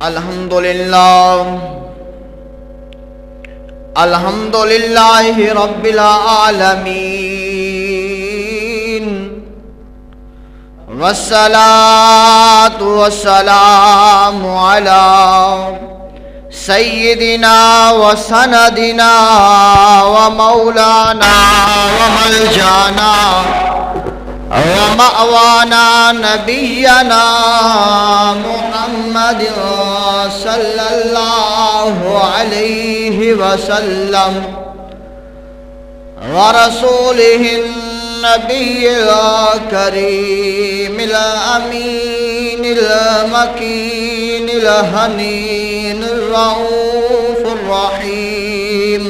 الحمدللہ رب العالمین والصلاة والسلام علی سیدنا وسندنا ومولانا وملجانا ومأوانا نبینا محمد صلی اللہ علیہ وسلم ورسولہ النبی الکریم الامین المکین الحنین الرؤوف الرحیم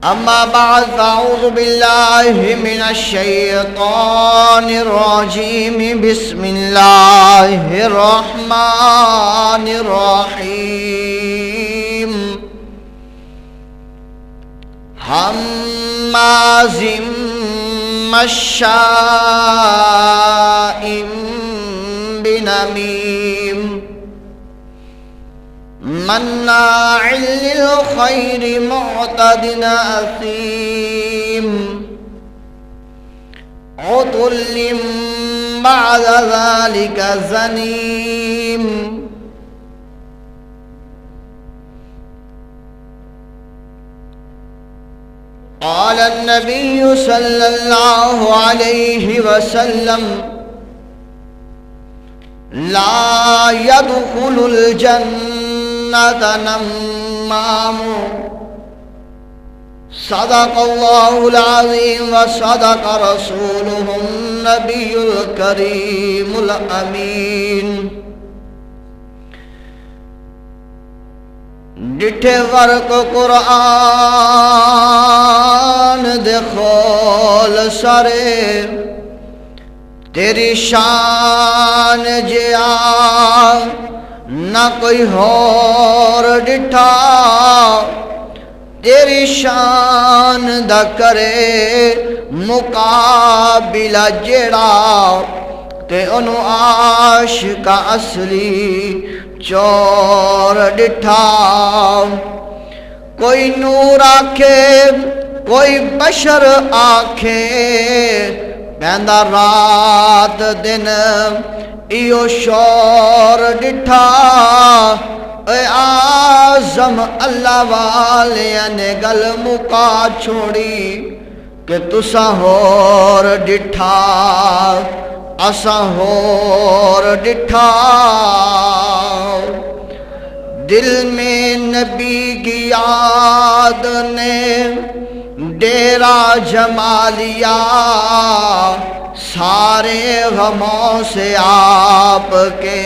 اما بعد فاعوذ باللہ من الشیطان الرجیم بسم اللہ الرحمن الرحیم ہمازٍ مشاء بنمیم مناع للخير معتد أثيم عتل بعد ذلك زنيم قال النبي صلى الله عليه وسلم لا يدخل الجنة نمام صدق الله العظيم وصدق رسوله النبي الكريم الأمين ڈٹھے ورق قرآن دے خول سرے تیری شان جیا نہ کوئی اور ڈٹھا تیری شان دا کرے مقابلہ جڑا تے انو عاشق اصلی چور ڈٹھا کوئی نور آکھے کوئی بشر آکھے پیندا رات دن ایو شور ڈٹھا اے آزم اللہ والیاں نے گل مکا چھوڑی کہ تسا ہور ڈٹھا اسا ہور ڈٹھا دل میں نبی کی یاد نے ڈیرا جما لیا سارے غموں سے آپ کے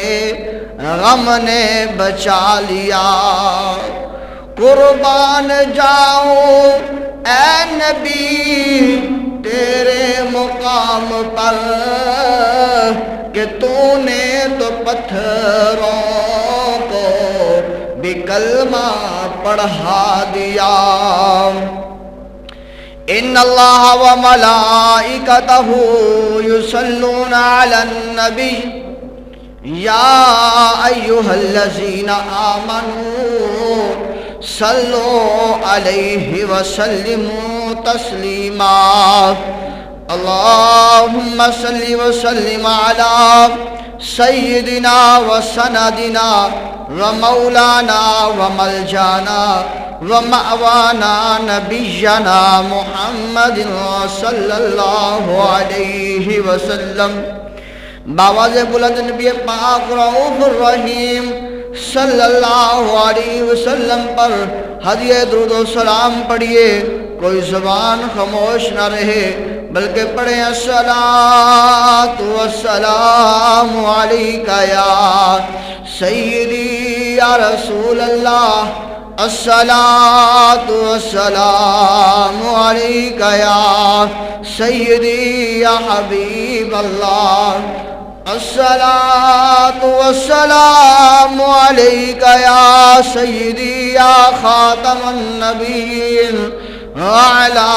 غم نے بچا لیا قربان جاؤں اے نبی تیرے مقام پر کہ تو نے تو پتھروں کو بھی کلمہ پڑھا دیا ان اللہ وملائکتہ یصلون علی النبی یا ایہا الذین آمنوا صلو علیہ وسلموا تسلیما اللہم صلی وسلم علی سیدنا وسندنا ومولانا وملجانا ومأوانا نبینا محمد صلی اللہ علیہ وسلم باواز بلند نبی پاک رؤوف الرحیم صلی اللہ علیہ وسلم پر ہدیہ درود و سلام پڑھیے کوئی زبان خاموش نہ رہے بلکہ پڑھیں الصلاۃ والسلام علیکہ یا سیدی یا رسول اللہ الصلاۃ والسلام علیکہ یا سیدی یا حبیب اللہ الصلاۃ والسلام علیکہ یا سیدی یا خاتم النبیین وعلى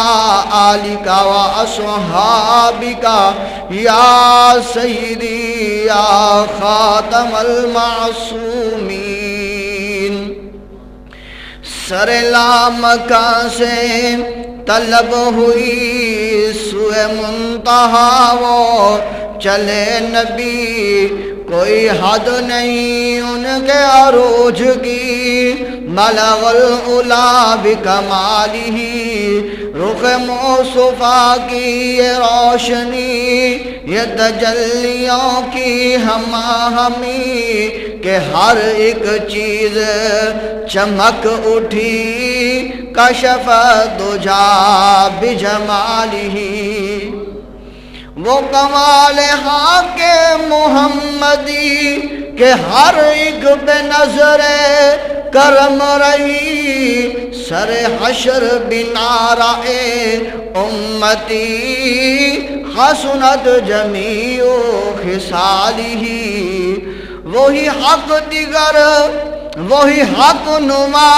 آلك وأصحابك يا سيدي يا خاتم المعصومين. سر لامکان سے طلب ہوئی سوئے منتہا وہ چلے نبی، کوئی حد نہیں ان کے عروج کی. بلغ العلا بکمالہ، رخ مصطفیٰ کی یہ روشنی، یہ تجلیوں کی ہماہمی کہ ہر ایک چیز چمک اٹھی. کشف دجا بجمالہ، وہ کمال حق محمدی کہ ہر ایک بے نظر کرم رہی. سر حشر بنارا امتی، حسنت جمیع خصالہ. وہی حق دیگر وہی حق نما،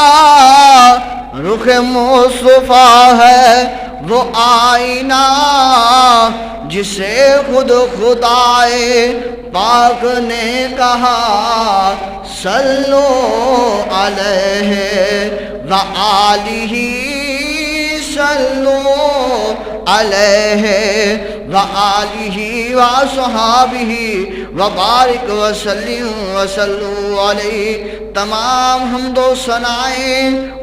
رخ مصطفیٰ ہے وہ آئینہ جسے خود خدائے پاک نے کہا صلو علیہ وآلہ، صلو علیہ وآلہ وصحابہ وبارک وسلم وصلو علیہ. تمام حمد و ثنائیں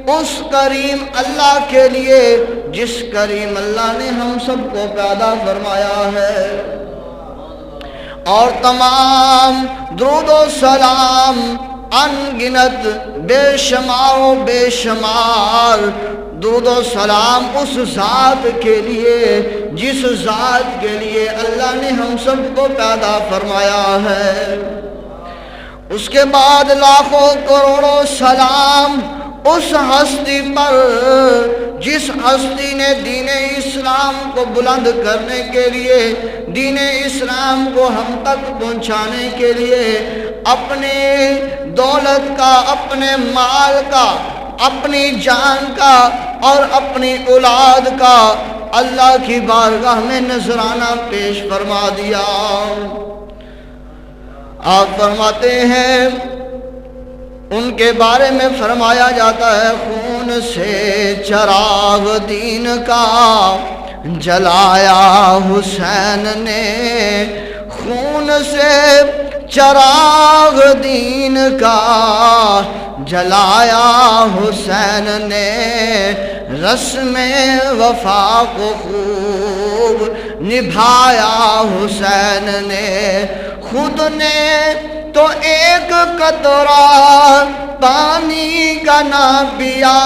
اس کریم اللہ کے لیے جس کریم اللہ نے ہم سب کو پیدا فرمایا ہے، اور تمام درود و سلام ان گنت بے شمار و بے شمار درود و سلام اس ذات کے لیے جس ذات کے لیے اللہ نے ہم سب کو پیدا فرمایا ہے. اس کے بعد لاکھوں کروڑوں سلام اس ہستی پر جس ہستی نے دین اسلام کو بلند کرنے کے لیے، دین اسلام کو ہم تک پہنچانے کے لیے اپنے دولت کا، اپنے مال کا، اپنی جان کا اور اپنی اولاد کا اللہ کی بارگاہ میں نذرانہ پیش فرما دیا. آپ فرماتے ہیں ان کے بارے میں فرمایا جاتا ہے خون سے چراغ دین کا جلایا حسین نے، خون سے چراغ دین کا جلایا حسین نے، رسم وفا کو خوب نبھایا حسین نے. خود نے تو ایک قطرہ پانی کا نہ پیا،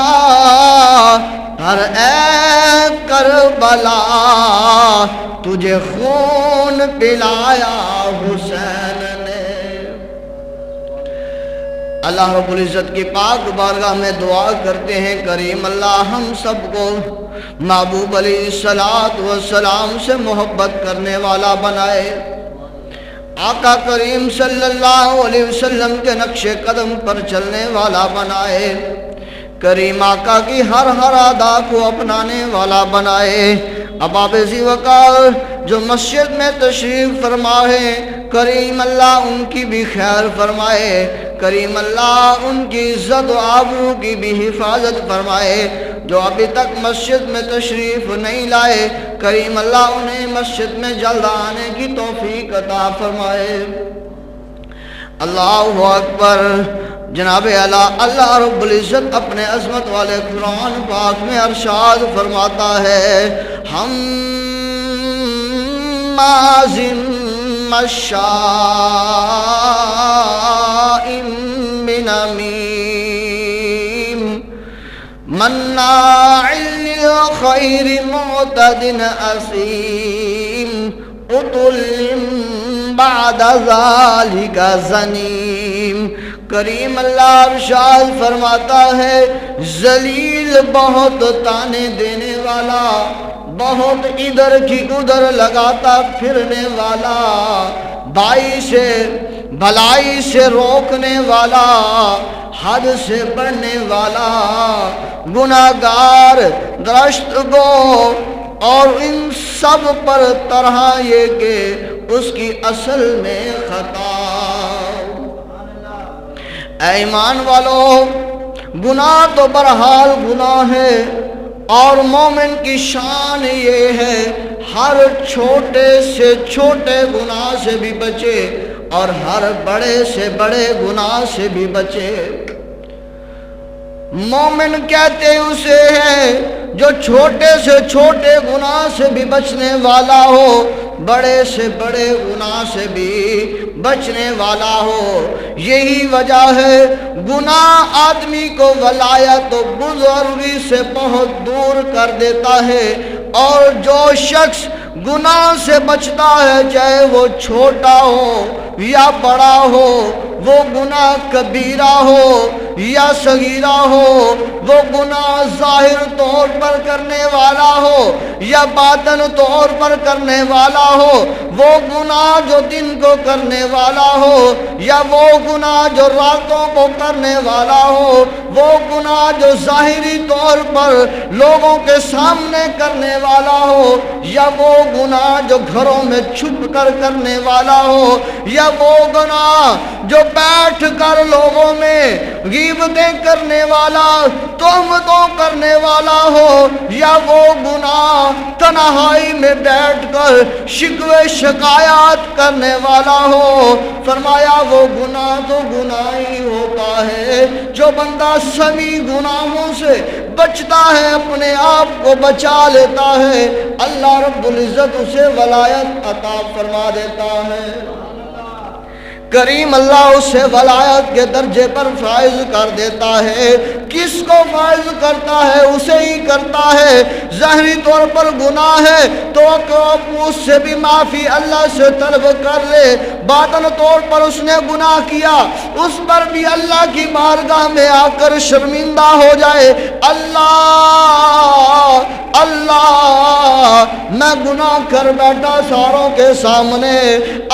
پر اے کربلا تجھے خون پلایا حسین نے. اللہ رب العزت کی پاک بارگاہ میں دعا کرتے ہیں کریم اللہ ہم سب کو محبوب علیہ السلام سے محبت کرنے والا بنائے، آقا کریم صلی اللہ علیہ وسلم کے نقش قدم پر چلنے والا بنائے، کریم آقا کی ہر ادا کو اپنانے والا بنائے. اباب ذی وقار جو مسجد میں تشریف فرما ہے کریم اللہ ان کی بھی خیر فرمائے، کریم اللہ ان کی عزت و آبرو کی بھی حفاظت فرمائے. جو ابھی تک مسجد میں تشریف نہیں لائے کریم اللہ انہیں مسجد میں جلد آنے کی توفیق عطا فرمائے. اللہ اکبر. جناب اللہ رب العزت اپنے عظمت والے قرآن پاک میں ارشاد فرماتا ہے ہم مازن مشاء بنمیم مناع للخیر معتد اثیم عتل بعد ذالک زنیم. کریم اللہ ارشاد فرماتا ہے ذلیل، بہت تانے دینے والا، بہت ادھر کی ادھر لگاتا پھرنے والا، باعث بھلائی سے روکنے والا، حد سے بڑھنے والا، گناہگار، درشت گو، اور ان سب پر طرح یہ کہ اس کی اصل میں خطا۔ اے ایمان والو، گناہ تو بہرحال گناہ ہے، اور مومن کی شان یہ ہے ہر چھوٹے سے چھوٹے گناہ سے بھی بچے اور ہر بڑے سے بڑے گناہ سے بھی بچے۔ مومن کہتے اسے ہے جو چھوٹے سے چھوٹے گناہ سے بھی بچنے والا ہو، بڑے سے بڑے گناہ سے بھی بچنے والا ہو۔ یہی وجہ ہے گناہ آدمی کو ولایت و بزرگی سے بہت دور کر دیتا ہے، اور جو شخص گناہ سے بچتا ہے چاہے وہ چھوٹا ہو یا بڑا ہو، وہ گناہ کبیرہ ہو یا صغیرہ ہو، وہ گناہ ظاہر طور پر کرنے والا ہو یا باطن طور پر کرنے والا ہو، وہ گناہ جو دن کو کرنے والا ہو یا وہ گناہ جو راتوں کو کرنے والا ہو، وہ گناہ جو ظاہری طور پر لوگوں کے سامنے کرنے والا ہو یا وہ گناہ جو گھروں میں چھپ کر کرنے والا ہو، یا وہ گناہ جو بیٹھ کر لوگوں میں غیبتیں کرنے والا، تہمتوں کرنے والا ہو، یا وہ گناہ تنہائی میں بیٹھ کر شکوے شکایات کرنے والا ہو۔ فرمایا وہ گناہ تو گناہ ہی ہوتا ہے جو بندہ سبھی گناہوں سے بچتا ہے، اپنے آپ کو بچا لیتا ہے، اللہ رب العزت اسے ولایت عطا فرما دیتا ہے۔ کریم اللہ اسے ولایت کے درجے پر فائز کر دیتا ہے۔ کس کو فائز کرتا ہے؟ اسے ہی کرتا ہے۔ ظاہری طور پر گناہ ہے تو اس سے بھی معافی اللہ سے طلب کر لے، باطن طور پر اس نے گناہ کیا، اس پر بھی اللہ کی بارگاہ میں آ کر شرمندہ ہو جائے، اللہ میں گناہ کر بیٹھا ساروں کے سامنے،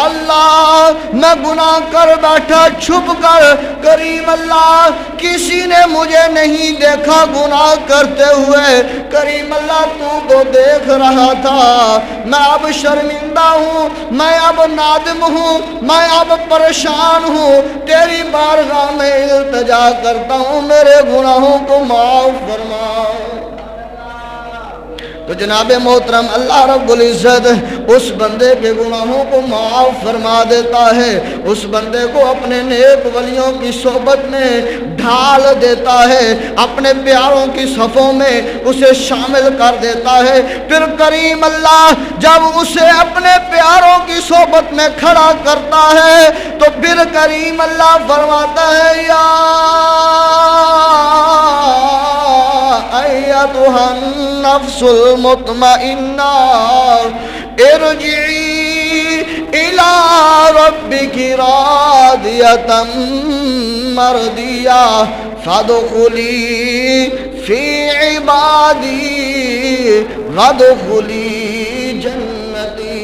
اللہ میں گناہ کر بیٹھا چھپ کر، کریم اللہ کسی نے مجھے نہیں دیکھا گناہ کرتے ہوئے، کریم اللہ تو کو دیکھ رہا تھا، میں اب شرمندہ ہوں، میں اب نادم ہوں، میں اب پریشان ہوں، تیری بارگاہ میں التجا کرتا ہوں، میرے گناہوں کو معاف فرما۔ تو جناب محترم اللہ رب العزت اس بندے کے گناہوں کو معاف فرما دیتا ہے، اس بندے کو اپنے نیک ولیوں کی صحبت میں ڈھال دیتا ہے، اپنے پیاروں کی صفوں میں اسے شامل کر دیتا ہے۔ پھر کریم اللہ جب اسے اپنے پیاروں کی صحبت میں کھڑا کرتا ہے تو پھر کریم اللہ فرماتا ہے یا ایتھا النفس المطمئنہ ارجعی الی ربک راضیۃ مرضیہ فادخلی فی عبادی وادخلی جنتی۔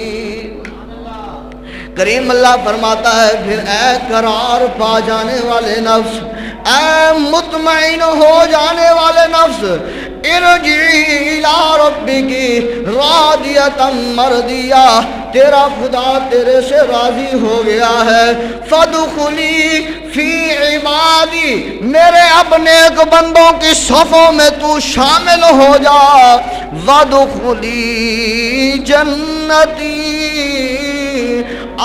کریم اللہ فرماتا ہے پھر اے قرار پا جانے والے نفس، اے مطمئن ہو جانے والے نفس، ارجعی الی ربک راضیۃ مرضیہ، تیرا خدا تیرے سے راضی ہو گیا ہے، فادخلی فی عبادی، میرے اب نیک بندوں کی صفوں میں تو شامل ہو جا، وادخلی جنتی،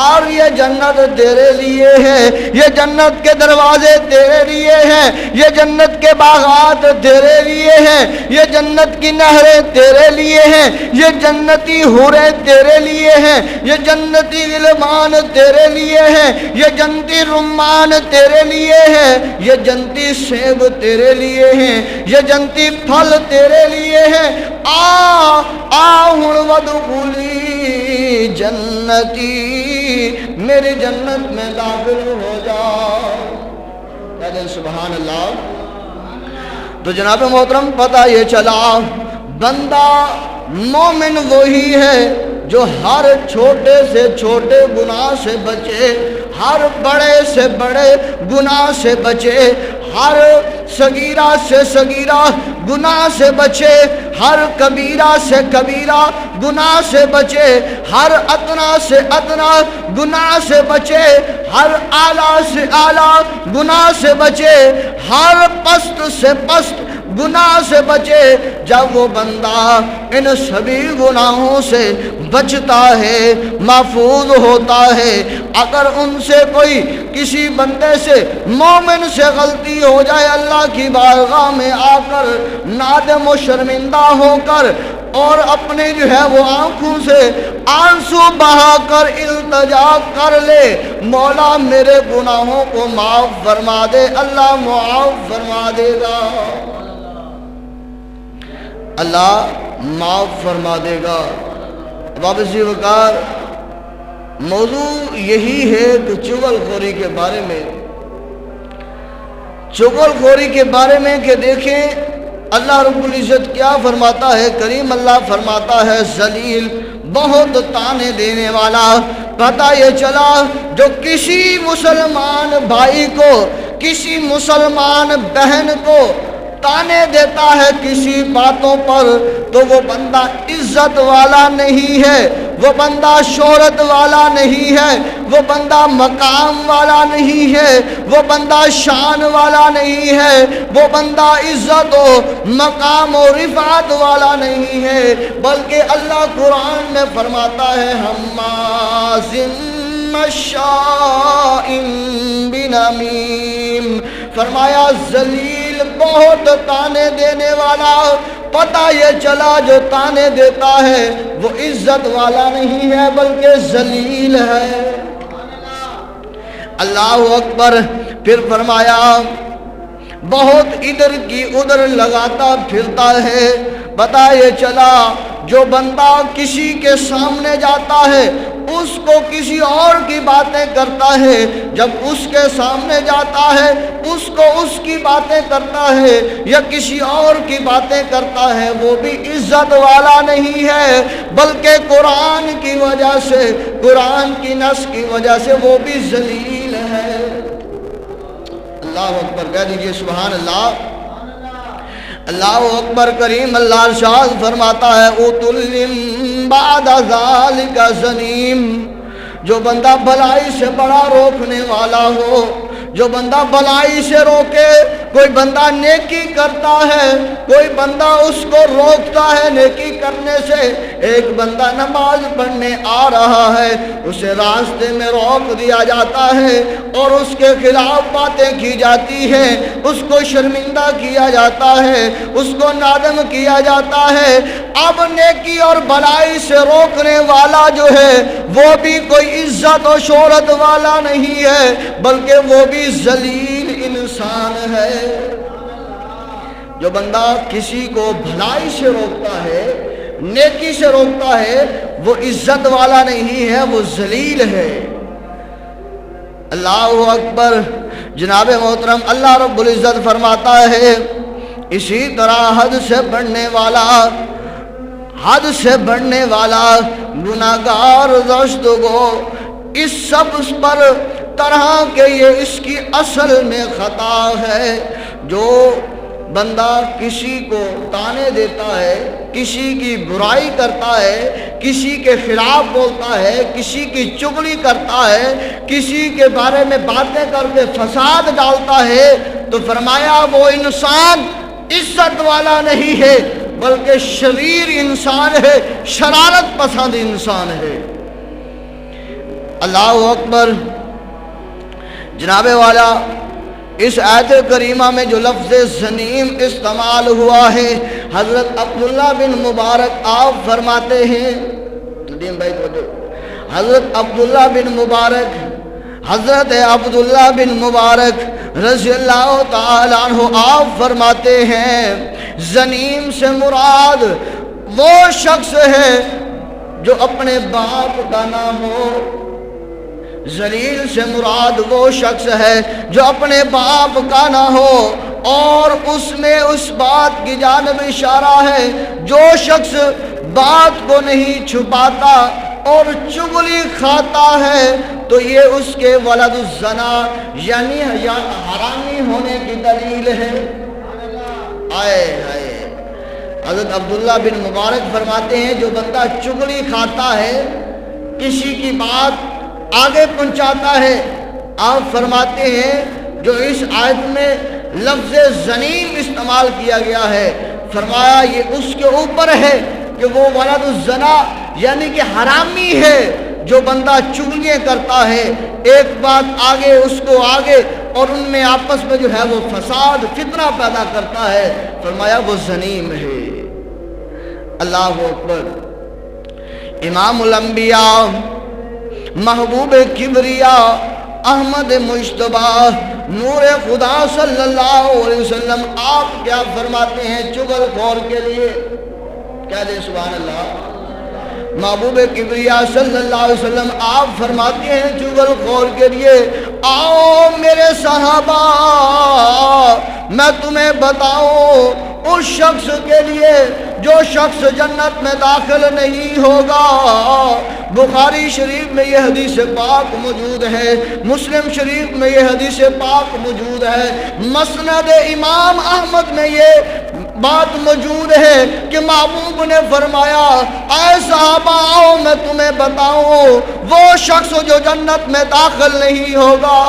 اور یہ جنت تیرے لیے ہے، یہ جنت کے دروازے تیرے لیے ہیں، یہ جنت کے باغات تیرے لیے ہیں، یہ جنت کی نہریں تیرے لیے ہیں، یہ جنتی حوریں تیرے لیے ہیں، یہ جنتی غلمان تیرے لیے ہیں، یہ جنتی رمان تیرے لیے ہیں، یہ جنتی سیب تیرے لیے ہیں، یہ جنتی پھل تیرے لیے ہیں، ہن وادخلی جنتی، میری جنت میں داخل ہو جاؤ۔ کہتے سبحان اللہ۔ تو جناب محترم پتہ یہ چلا بندہ مومن وہی ہے جو ہر چھوٹے سے چھوٹے گناہ سے بچے، ہر بڑے سے بڑے گناہ سے بچے، ہر صغیرہ سے صغیرہ گناہ سے بچے، ہر کبیرہ سے کبیرہ گناہ سے بچے، ہر ادنا سے ادنا گناہ سے بچے، ہر اعلیٰ سے اعلیٰ گناہ سے بچے، ہر پست سے پست گناہ سے بچے۔ جب وہ بندہ ان سبھی گناہوں سے بچتا ہے، محفوظ ہوتا ہے، اگر ان سے کوئی کسی بندے سے مومن سے غلطی ہو جائے، اللہ کی بارگاہ میں آ کر نادم و شرمندہ ہو کر اور اپنے جو ہے وہ آنکھوں سے آنسو بہا کر التجا کر لے، مولا میرے گناہوں کو معاف فرما دے، اللہ معاف فرما دے گا، اللہ معاف فرما دے گا۔ واپسی وقار موضوع یہی ہے کہ چغل خوری کے بارے میں، چغل خوری کے بارے میں کہ دیکھیں اللہ رب العزت کیا فرماتا ہے۔ کریم اللہ فرماتا ہے ذلیل، بہت تانے دینے والا۔ پتہ یہ چلا جو کسی مسلمان بھائی کو، کسی مسلمان بہن کو تانے دیتا ہے کسی باتوں پر، تو وہ بندہ عزت والا نہیں ہے، وہ بندہ شہرت والا نہیں ہے، وہ بندہ مقام والا نہیں ہے، وہ بندہ شان والا نہیں ہے، وہ بندہ عزت و مقام و رفعت والا نہیں ہے، بلکہ اللہ قرآن میں فرماتا ہے ہمازٍ مشاء بنمیم، فرمایا ذلیل، بہت تانے دینے والا۔ پتہ یہ چلا جو تانے دیتا ہے وہ عزت والا نہیں ہے بلکہ ذلیل ہے۔ اللہ اکبر۔ پھر فرمایا بہت ادھر کی ادھر لگاتا پھرتا ہے۔ پتہ یہ چلا جو بندہ کسی کے سامنے جاتا ہے اس کو کسی اور کی باتیں کرتا ہے، جب اس کے سامنے جاتا ہے اس کو اس کی باتیں کرتا ہے یا کسی اور کی باتیں کرتا ہے، وہ بھی عزت والا نہیں ہے بلکہ قرآن کی وجہ سے، قرآن کی نص کی وجہ سے وہ بھی ذلیل ہے۔ اللہ اکبر کہہ دیجئے سبحان اللہ۔ اللہ اکبر۔ کریم اللہ ارشاد فرماتا ہے اُتُلٍ بَعْدَ ذَلِكَ زَنِيمٌ، جو بندہ بھلائی سے بڑا روکنے والا ہو، جو بندہ بھلائی سے روکے، کوئی بندہ نیکی کرتا ہے، کوئی بندہ اس کو روکتا ہے نیکی کرنے سے، ایک بندہ نماز پڑھنے آ رہا ہے اسے راستے میں روک دیا جاتا ہے اور اس کے خلاف باتیں کی جاتی ہیں، اس کو شرمندہ کیا جاتا ہے، اس کو نادم کیا جاتا ہے، اب نیکی اور بھلائی سے روکنے والا جو ہے وہ بھی کوئی عزت و شہرت والا نہیں ہے بلکہ وہ بھی ذلیل انسان ہے۔ جو بندہ کسی کو بھلائی سے روکتا ہے، نیکی سے روکتا ہے، وہ عزت والا نہیں ہے، وہ ذلیل ہے۔ اللہ اکبر۔ جناب محترم اللہ رب العزت فرماتا ہے اسی طرح حد سے بڑھنے والا، حد سے بڑھنے والا گناہگار دست گو، اس سب پر طرح کہ یہ اس کی اصل میں خطا ہے۔ جو بندہ کسی کو تانے دیتا ہے، کسی کی برائی کرتا ہے، کسی کے خلاف بولتا ہے، کسی کی چغلی کرتا ہے، کسی کے بارے میں باتیں کر کے فساد ڈالتا ہے، تو فرمایا وہ انسان عزت والا نہیں ہے بلکہ شریر انسان ہے، شرارت پسند انسان ہے۔ اللہ اکبر۔ جناب والا اس آیت کریمہ میں جو لفظ زنیم استعمال ہوا ہے، حضرت عبداللہ بن مبارک آپ فرماتے ہیں، ندیم بھائی تو حضرت عبداللہ بن مبارک، حضرت عبداللہ بن مبارک رضی اللہ تعالیٰ عنہ آپ فرماتے ہیں زنیم سے مراد وہ شخص ہے جو اپنے باپ کا نہ ہو، ذلیل سے مراد وہ شخص ہے جو اپنے باپ کا نہ ہو، اور اس میں اس بات کی جانب اشارہ ہے جو شخص بات کو نہیں چھپاتا اور چغلی کھاتا ہے تو یہ اس کے ولد الزنا یعنی حرامی ہونے کی دلیل ہے۔ آئے آئے حضرت عبداللہ بن مبارک فرماتے ہیں جو بندہ چغلی کھاتا ہے، کسی کی بات آگے پہنچاتا ہے، آپ فرماتے ہیں جو اس آیت میں لفظ زنیم استعمال کیا گیا ہے، فرمایا یہ اس کے اوپر ہے کہ وہ ولد الزنا یعنی کہ حرامی ہے، جو بندہ چغلیاں کرتا ہے، ایک بات آگے اس کو آگے اور ان میں آپس میں جو ہے وہ فساد فتنہ پیدا کرتا ہے، فرمایا وہ زنیم ہے۔ اللہ اکبر۔ امام الانبیاء محبوب کبریا احمد مجتبیٰ نور خدا صلی اللہ علیہ وسلم آپ کیا فرماتے ہیں چغل خور کے لیے؟ کیا دے سبحان اللہ۔ محبوب کبریا صلی اللہ علیہ وسلم آپ فرماتے ہیں چغل خور کے لیے، آؤ میرے صحابہ میں تمہیں بتاؤں اس شخص کے لیے جو شخص جنت میں داخل نہیں ہوگا۔ بخاری شریف میں یہ حدیث پاک موجود ہے، مسلم شریف میں یہ حدیث پاک موجود ہے، مسند امام احمد میں یہ بات موجود ہے کہ محبوب نے فرمایا اے صحابہ آؤ میں تمہیں بتاؤں وہ شخص جو جنت میں داخل نہیں ہوگا۔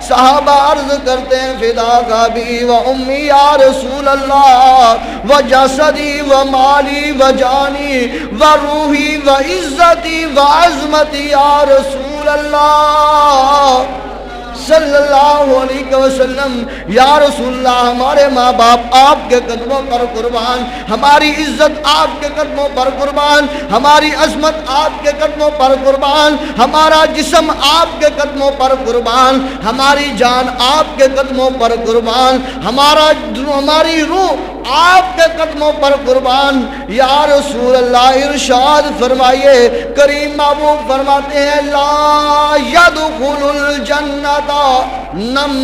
صحابہ عرض کرتے ہیں فداک ابی و امی یا رسول اللہ و جسدی و مالی و جانی و روحی و عزتی و عظمتی یا رسول اللہ صلی اللہ علیہ وسلم۔ یا رسول اللہ ہمارے ماں باپ آپ کے قدموں پر قربان، ہماری عزت آپ کے قدموں پر قربان، ہماری عظمت آپ کے قدموں پر قربان، ہمارا جسم آپ کے قدموں پر قربان، ہماری جان آپ کے قدموں پر قربان، ہماری روح آپ کے قدموں پر قربان۔ یا رسول اللہ ارشاد فرمائیے، کریم محبوب فرماتے ہیں لا يدخل الجنت نمام،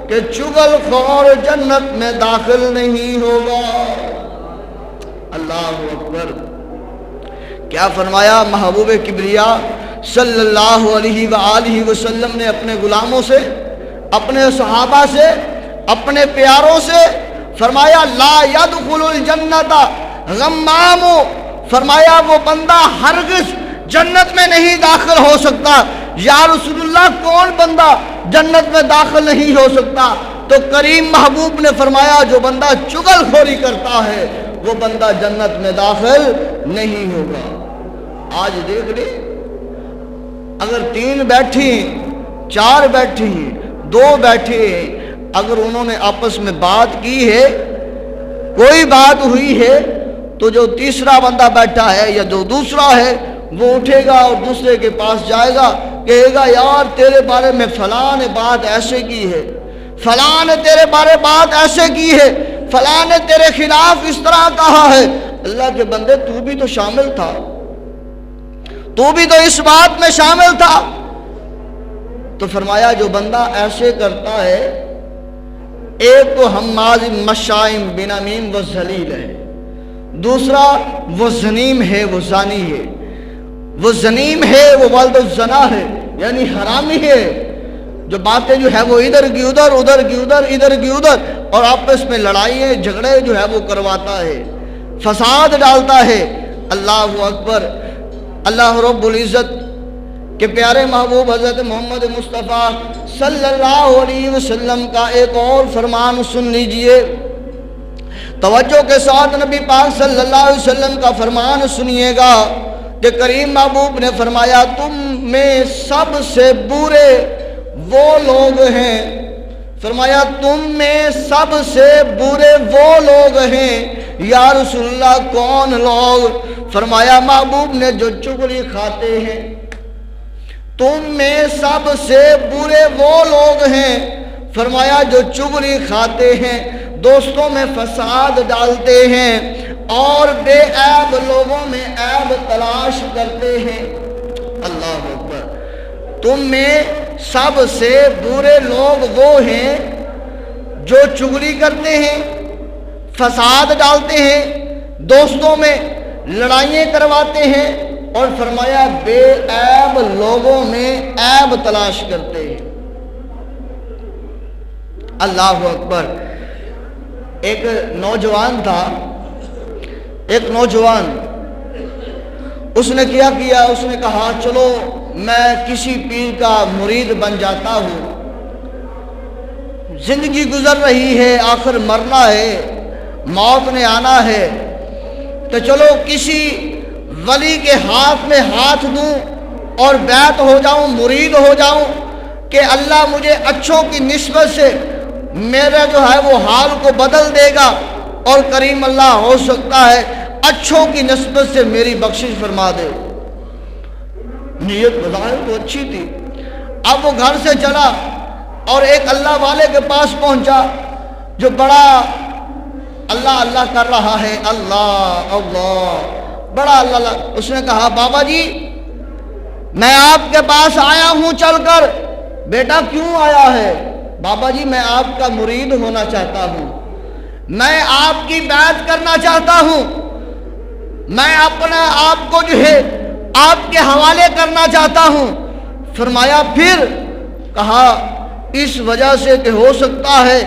کہ چغل خور جنت میں داخل نہیں ہوگا۔ اللہ اکبر۔ کیا فرمایا محبوب کبریا صلی اللہ علیہ وآلہ وسلم نے اپنے غلاموں سے، اپنے صحابہ سے، اپنے پیاروں سے فرمایا لا يدخل الجنت غمام، فرمایا وہ بندہ ہرگز جنت میں نہیں داخل ہو سکتا۔ یا رسول اللہ کون بندہ جنت میں داخل نہیں ہو سکتا؟ تو کریم محبوب نے فرمایا جو بندہ چغل خوری کرتا ہے وہ بندہ جنت میں داخل نہیں ہوگا۔ آج دیکھ لیں اگر 3 بیٹھی ہیں، 4 بیٹھی ہیں، 2 بیٹھے ہیں، اگر انہوں نے آپس میں بات کی ہے، کوئی بات ہوئی ہے، تو جو تیسرا بندہ بیٹھا ہے یا جو دوسرا ہے وہ اٹھے گا اور دوسرے کے پاس جائے گا، کہے گا یار تیرے بارے میں فلاں نے بات ایسے کی ہے، فلاں نے تیرے بارے بات ایسے کی ہے، فلاں نے تیرے خلاف اس طرح کہا ہے۔ اللہ کے بندے تو بھی تو شامل تھا، تو بھی تو اس بات میں شامل تھا۔ تو فرمایا جو بندہ ایسے کرتا ہے، ایک تو حماز مشائم بنمیم و ذلیل ہے، دوسرا وہ زنیم ہے، وہ زانی ہے، وہ زنیم ہے، وہ ولد الزنا ہے، یعنی حرامی ہے، جو باتیں جو ہے وہ ادھر کی ادھر، ادھر کی ادھر، ادھر کی ادھر، اور آپس میں لڑائیاں جھگڑے جو ہے وہ کرواتا ہے، فساد ڈالتا ہے۔ اللہ اکبر۔ اللہ رب العزت کے پیارے محبوب حضرت محمد مصطفیٰ صلی اللہ علیہ وسلم کا ایک اور فرمان سن لیجئے، توجہ کے ساتھ نبی پاک صلی اللہ علیہ وسلم کا فرمان سنیے گا کہ کریم محبوب نے فرمایا تم میں سب سے برے وہ لوگ ہیں، فرمایا تم میں سب سے برے وہ لوگ ہیں۔ یا رسول اللہ کون لوگ؟ فرمایا محبوب نے جو چغلی کھاتے ہیں۔ تم میں سب سے برے وہ لوگ ہیں، فرمایا جو چغلی کھاتے ہیں، دوستوں میں فساد ڈالتے ہیں اور بے عیب لوگوں میں عیب تلاش کرتے ہیں۔ اللہ اکبر۔ تم میں سب سے برے لوگ وہ ہیں جو چغلی کرتے ہیں، فساد ڈالتے ہیں، دوستوں میں لڑائیاں کرواتے ہیں، اور فرمایا بے عیب لوگوں میں عیب تلاش کرتے ہیں۔ اللہ اکبر۔ ایک نوجوان تھا، ایک نوجوان، اس نے کیا کیا، اس نے کہا چلو میں کسی پیر کا مرید بن جاتا ہوں، زندگی گزر رہی ہے، آخر مرنا ہے، موت نے آنا ہے، تو چلو کسی ولی کے ہاتھ میں ہاتھ دوں اور بیعت ہو جاؤں، مرید ہو جاؤں کہ اللہ مجھے اچھوں کی نسبت سے میرا جو ہے وہ حال کو بدل دے گا، اور کریم اللہ ہو سکتا ہے اچھوں کی نسبت سے میری بخشش فرما دے۔ نیت بظاہر تو اچھی تھی۔ اب وہ گھر سے چلا اور ایک اللہ والے کے پاس پہنچا جو بڑا اللہ اللہ کر رہا ہے، اللہ اللہ، بڑا اللہ اللہ۔ اس نے کہا بابا جی میں آپ کے پاس آیا ہوں چل کر۔ بیٹا کیوں آیا ہے؟ بابا جی میں آپ کا مرید ہونا چاہتا ہوں، میں آپ کی بیعت کرنا چاہتا ہوں، میں اپنا آپ کو جو ہے آپ کے حوالے کرنا چاہتا ہوں۔ فرمایا پھر؟ کہا اس وجہ سے کہ ہو سکتا ہے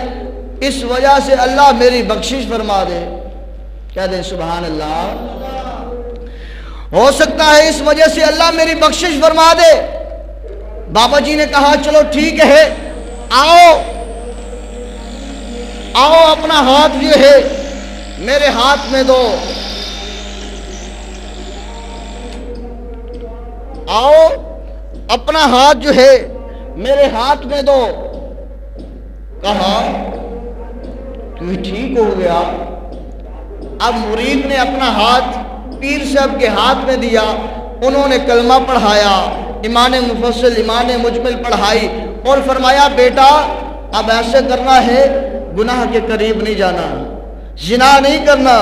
اس وجہ سے اللہ میری بخشش فرما دے۔ کہہ دیں سبحان اللہ۔ ہو سکتا ہے اس وجہ سے اللہ میری بخشش فرما دے۔ بابا جی نے کہا چلو ٹھیک ہے، آؤ آؤ اپنا ہاتھ جو ہے میرے ہاتھ میں دو، آؤ اپنا ہاتھ جو ہے میرے ہاتھ میں دو۔ کہا تو ٹھیک ہو گیا۔ اب مرید نے اپنا ہاتھ پیر صاحب کے ہاتھ میں دیا، انہوں نے کلمہ پڑھایا، ایمان مفصل ایمان مجمل پڑھائی، اور فرمایا بیٹا اب ایسے کرنا ہے، گناہ کے قریب نہیں جانا، زنا نہیں کرنا،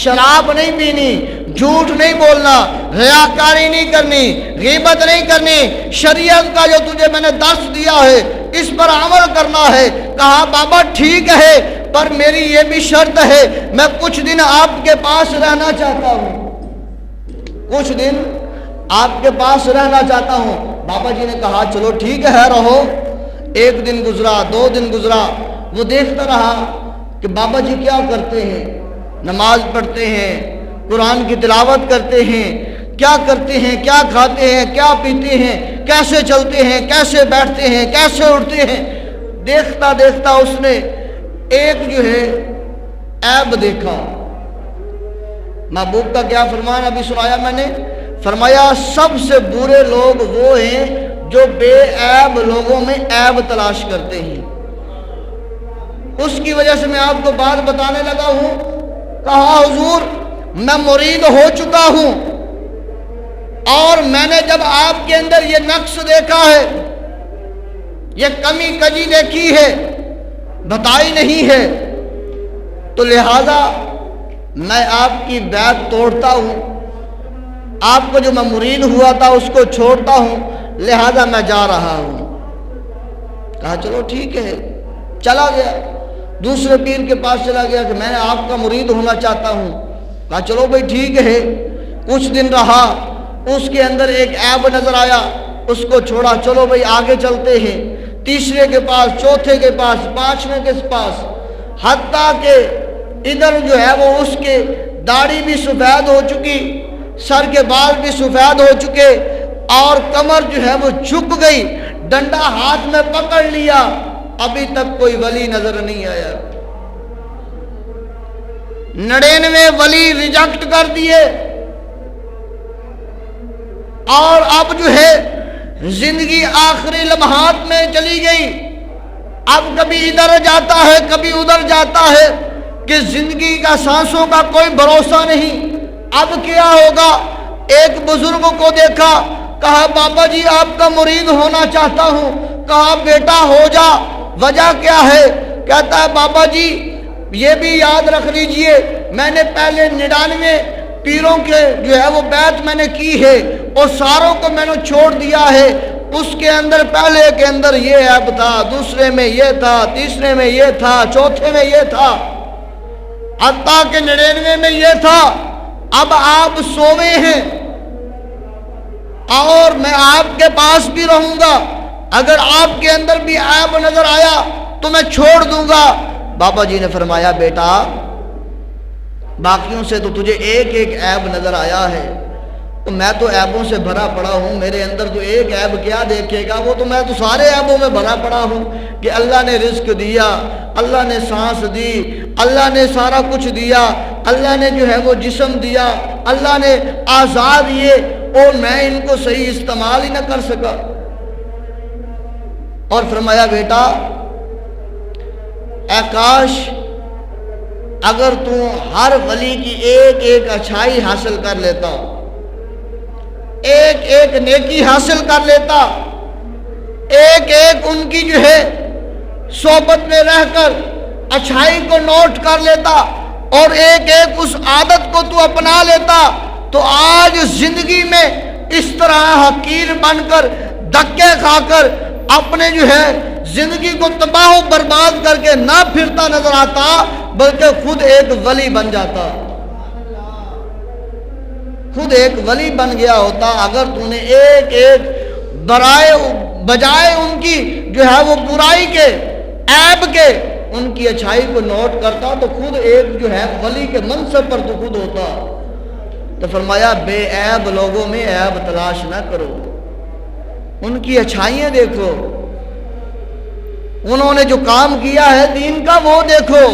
شراب نہیں پینی، جھوٹ نہیں بولنا، ریاکاری نہیں کرنی، غیبت نہیں کرنی، شریعت کا جو تجھے میں نے درس دیا ہے اس پر عمل کرنا ہے۔ کہا بابا ٹھیک ہے، پر میری یہ بھی شرط ہے، میں کچھ دن آپ کے پاس رہنا چاہتا ہوں، کچھ دن آپ کے پاس رہنا چاہتا ہوں۔ بابا جی نے کہا چلو ٹھیک ہے رہو۔ ایک دن گزرا، دو دن گزرا، وہ دیکھتا رہا کہ بابا جی کیا کرتے ہیں، نماز پڑھتے ہیں، قرآن کی تلاوت کرتے ہیں، کیا کرتے ہیں، کیا کھاتے ہیں، کیا پیتے ہیں، کیسے چلتے ہیں، کیسے بیٹھتے ہیں، کیسے اٹھتے ہیں۔ دیکھتا دیکھتا اس نے ایک جو ہے عیب دیکھا۔ محبوب کا کیا فرمان ابھی سنایا میں نے؟ فرمایا سب سے برے لوگ وہ ہیں جو بے عیب لوگوں میں عیب تلاش کرتے ہیں۔ اس کی وجہ سے میں آپ کو بات بتانے لگا ہوں۔ کہا حضور میں مرید ہو چکا ہوں، اور میں نے جب آپ کے اندر یہ نقص دیکھا ہے، یہ کمی کجی دیکھی ہے، بتائی نہیں ہے، تو لہذا میں آپ کی بیعت توڑتا ہوں، آپ کو جو میں مرید ہوا تھا اس کو چھوڑتا ہوں، لہذا میں جا رہا ہوں۔ کہا چلو ٹھیک ہے، چلا گیا، دوسرے پیر کے پاس چلا گیا کہ میں نے آپ کا مرید ہونا چاہتا ہوں۔ کہا چلو بھائی ٹھیک ہے، کچھ دن رہا، اس کے اندر ایک عیب نظر آیا، اس کو چھوڑا، چلو بھائی آگے چلتے ہیں، تیسرے کے پاس، چوتھے کے پاس، پانچویں کے پاس، حتیٰ کہ ادھر جو ہے وہ اس کے داڑھی بھی سفید ہو چکی، سر کے بال بھی سفید ہو چکے، اور کمر جو ہے وہ جھک گئی، ڈنڈا ہاتھ میں پکڑ لیا، ابھی تک کوئی ولی نظر نہیں آیا۔ 99 ولی ریجیکٹ کر دیے، اور اب جو ہے زندگی آخری لمحات میں چلی گئی۔ اب کبھی ادھر جاتا ہے، کبھی ادھر جاتا ہے، کہ زندگی کا سانسوں کا کوئی بھروسہ نہیں۔ اب کیا ہوگا؟ ایک بزرگ کو دیکھا، کہا بابا جی آپ کا مرید ہونا چاہتا ہوں۔ کہا بیٹا ہو جا، وجہ کیا ہے؟ کہتا ہے بابا جی یہ بھی یاد رکھ لیجئے، میں نے پہلے 99 پیروں کے جو ہے وہ بیعت میں نے کی ہے، اور ساروں کو میں نے چھوڑ دیا ہے۔ اس کے اندر پہلے کے اندر یہ عیب تھا، دوسرے میں یہ تھا، تیسرے میں یہ تھا، چوتھے میں یہ تھا۔ حتیٰ کہ 99 میں یہ تھا اب آپ سوئے ہیں اور میں آپ کے پاس بھی رہوں گا، اگر آپ کے اندر بھی عیب نظر آیا تو میں چھوڑ دوں گا۔ بابا جی نے فرمایا بیٹا باقیوں سے تو تجھے ایک ایک عیب نظر آیا ہے، تو میں تو عیبوں سے بھرا پڑا ہوں، میرے اندر تو ایک عیب کیا دیکھے گا، وہ تو میں تو سارے عیبوں میں بھرا پڑا ہوں کہ اللہ نے رزق دیا، اللہ نے سانس دی، اللہ نے سارا کچھ دیا، اللہ نے جو ہے وہ جسم دیا، اللہ نے اعضاء دیے اور میں ان کو صحیح استعمال ہی نہ کر سکا۔ اور فرمایا بیٹا اے کاش اگر تو ہر ولی کی ایک ایک اچھائی حاصل کر لیتا، ایک ایک نیکی حاصل کر لیتا، ایک ایک ان کی جو ہے صحبت میں رہ کر اچھائی کو نوٹ کر لیتا اور ایک ایک اس عادت کو تو اپنا لیتا، تو آج زندگی میں اس طرح حقیر بن کر دھکے کھا کر اپنے جو ہے زندگی کو تباہ و برباد کر کے نہ پھرتا نظر آتا، بلکہ خود ایک ولی بن جاتا، خود ایک ولی بن گیا ہوتا اگر تو نے ایک ایک بجائے ان کی جو ہے وہ برائی کے عیب کے ان کی اچھائی کو نوٹ کرتا تو خود ایک جو ہے ولی کے منصب پر تو خود ہوتا۔ تو فرمایا بے عیب لوگوں میں عیب تلاش نہ کرو، ان کی اچھائیاں دیکھو، انہوں نے جو کام کیا ہے دین کا وہ دیکھو،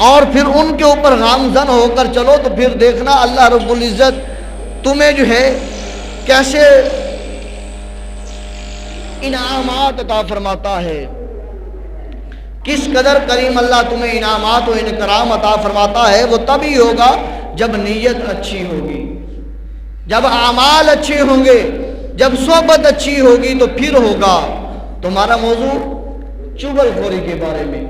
اور پھر ان کے اوپر گامزن ہو کر چلو، تو پھر دیکھنا اللہ رب العزت تمہیں جو ہے کیسے انعامات عطا فرماتا ہے، کس قدر کریم اللہ تمہیں انعامات و انکرام عطا فرماتا ہے۔ وہ تبھی ہوگا جب نیت اچھی ہوگی، جب اعمال اچھے ہوں گے، جب صحبت اچھی ہوگی تو پھر ہوگا۔ تمہارا موضوع چغل خوری کے بارے میں،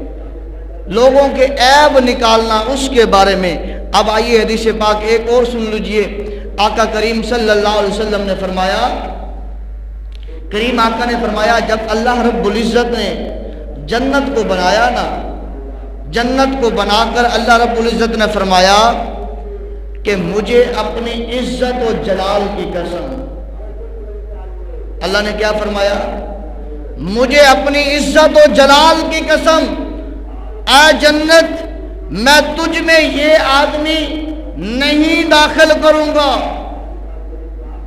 لوگوں کے عیب نکالنا اس کے بارے میں۔ اب آئیے حدیث پاک ایک اور سن لیجئے۔ آقا کریم صلی اللہ علیہ وسلم نے فرمایا، کریم آقا نے فرمایا جب اللہ رب العزت نے جنت کو بنایا نا، جنت کو بنا کر اللہ رب العزت نے فرمایا کہ مجھے اپنی عزت و جلال کی قسم، اللہ نے کیا فرمایا؟ مجھے اپنی عزت و جلال کی قسم، اے جنت میں تجھ میں یہ آدمی نہیں داخل کروں گا۔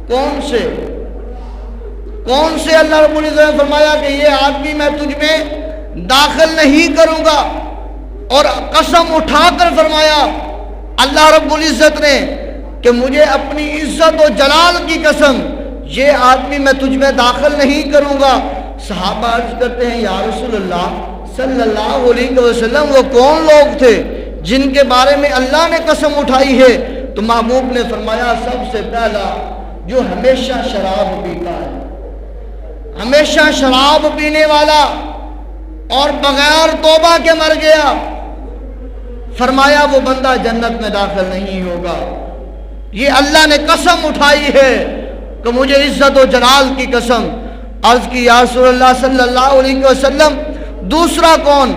کون سے اللہ رب العزت نے فرمایا کہ یہ آدمی میں تجھ میں داخل نہیں کروں گا، اور قسم اٹھا کر فرمایا اللہ رب العزت نے کہ مجھے اپنی عزت و جلال کی قسم یہ آدمی میں تجھ میں داخل نہیں کروں گا۔ صحابہ عرض کرتے ہیں یا رسول اللہ صلی اللہ علیہ وسلم وہ کون لوگ تھے جن کے بارے میں اللہ نے قسم اٹھائی ہے؟ تو محبوب نے فرمایا سب سے پہلا جو ہمیشہ شراب پیتا ہے، ہمیشہ شراب پینے والا اور بغیر توبہ کے مر گیا، فرمایا وہ بندہ جنت میں داخل نہیں ہوگا۔ یہ اللہ نے قسم اٹھائی ہے کہ مجھے عزت و جلال کی قسم۔ عرض کی یا رسول اللہ صلی اللہ علیہ وسلم دوسرا کون؟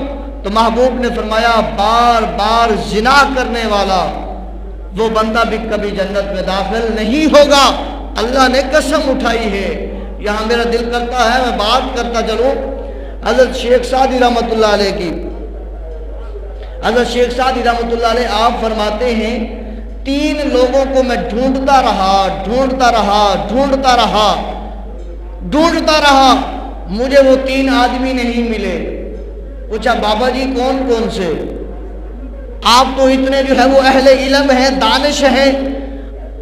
تو محبوب نے فرمایا بار بار زنا کرنے والا، وہ بندہ بھی کبھی جنت میں داخل نہیں ہوگا، اللہ نے قسم اٹھائی ہے۔ یہاں میرا دل کرتا ہے میں بات کرتا چلوں حضرت شیخ سعدی رحمۃ اللہ علیہ کی۔ حضرت شیخ سعدی رحمۃ اللہ علیہ آپ فرماتے ہیں 3 لوگوں کو میں ڈھونڈتا رہا، مجھے وہ 3 آدمی نہیں ملے۔ پوچھا بابا جی کون سے؟ آپ تو اتنے جو ہے وہ اہل علم ہیں، دانش ہیں،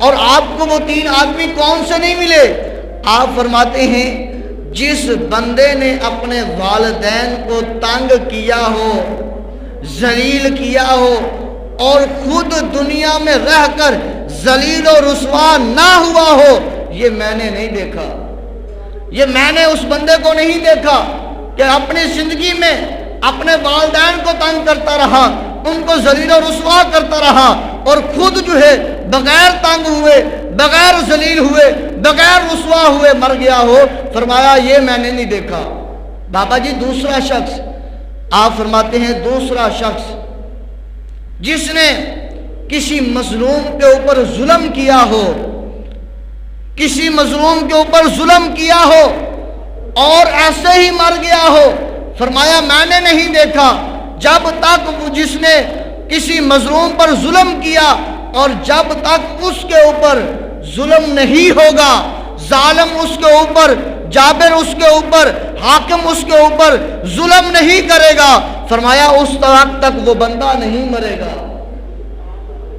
اور آپ کو وہ 3 آدمی کون سے نہیں ملے؟ آپ فرماتے ہیں جس بندے نے اپنے والدین کو تنگ کیا ہو، ذلیل کیا ہو، اور خود دنیا میں رہ کر ذلیل و رسوا نہ ہوا ہو، یہ میں نے نہیں دیکھا، یہ میں نے اس بندے کو نہیں دیکھا کہ اپنی زندگی میں اپنے والدین کو تنگ کرتا رہا، ان کو ذلیل و رسوا کرتا رہا، اور خود جو ہے بغیر تنگ ہوئے، بغیر ذلیل ہوئے، بغیر رسوا ہوئے مر گیا ہو۔ فرمایا یہ میں نے نہیں دیکھا۔ بابا جی دوسرا شخص، آپ فرماتے ہیں دوسرا شخص جس نے کسی مظلوم کے اوپر ظلم کیا ہو، کسی مظلوم کے اوپر ظلم کیا ہو اور ایسے ہی مر گیا ہو، فرمایا میں نے نہیں دیکھا جب تک وہ جس نے کسی مظلوم پر ظلم کیا اور جب تک اس کے اوپر ظلم نہیں ہوگا، ظالم اس کے اوپر، جابر اس کے اوپر، حاکم اس کے اوپر ظلم نہیں کرے گا، فرمایا اس وقت تک وہ بندہ نہیں مرے گا۔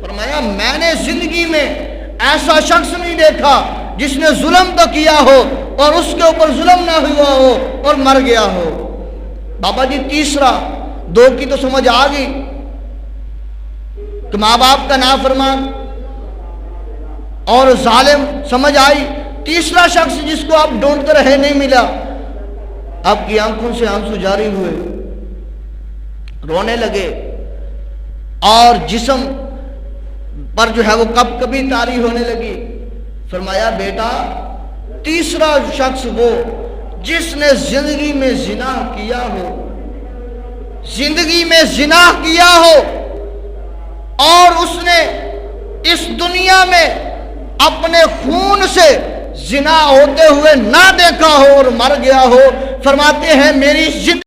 فرمایا میں نے زندگی میں ایسا شخص نہیں دیکھا جس نے ظلم تو کیا ہو اور اس کے اوپر ظلم نہ ہوا ہو اور مر گیا ہو۔ بابا جی تیسرا، دو کی تو سمجھ آ گئی کہ ماں باپ کا نافرمان اور ظالم سمجھ آئی۔ تیسرا شخص جس کو آپ ڈھونڈتے رہے نہیں ملا، آپ کی آنکھوں سے آنسو جاری ہوئے، رونے لگے اور جسم پر جو ہے وہ کب کبھی تاری ہونے لگی۔ فرمایا بیٹا تیسرا شخص وہ جس نے زندگی میں زنا کیا ہو، زندگی میں زنا کیا ہو اور اس نے اس دنیا میں اپنے خون سے زنا ہوتے ہوئے نہ دیکھا ہو اور مر گیا ہو، فرماتے ہیں میری زندگی